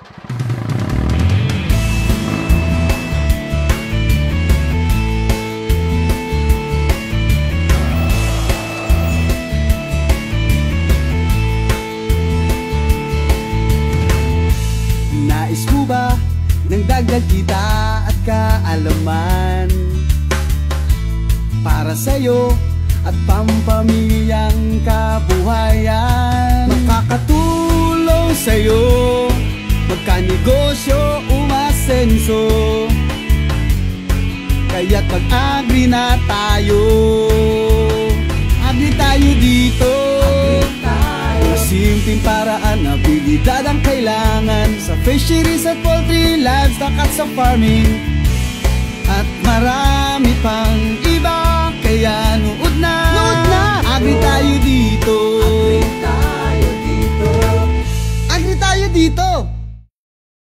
Nais mo ba ng dagdag kita at kaalaman para sa'yo at pampamilyang kabuhayan? Makakatulong sa'yo magkanegosyo, umasenso. Kaya't pag-agri na tayo, agri tayo dito. Simpleng paraan, abilidad ang kailangan sa fisheries at poultry, livestock at sa farming, at marami pang iba. Kaya nuod na, agri tayo dito. Agri tayo dito. Agri tayo dito.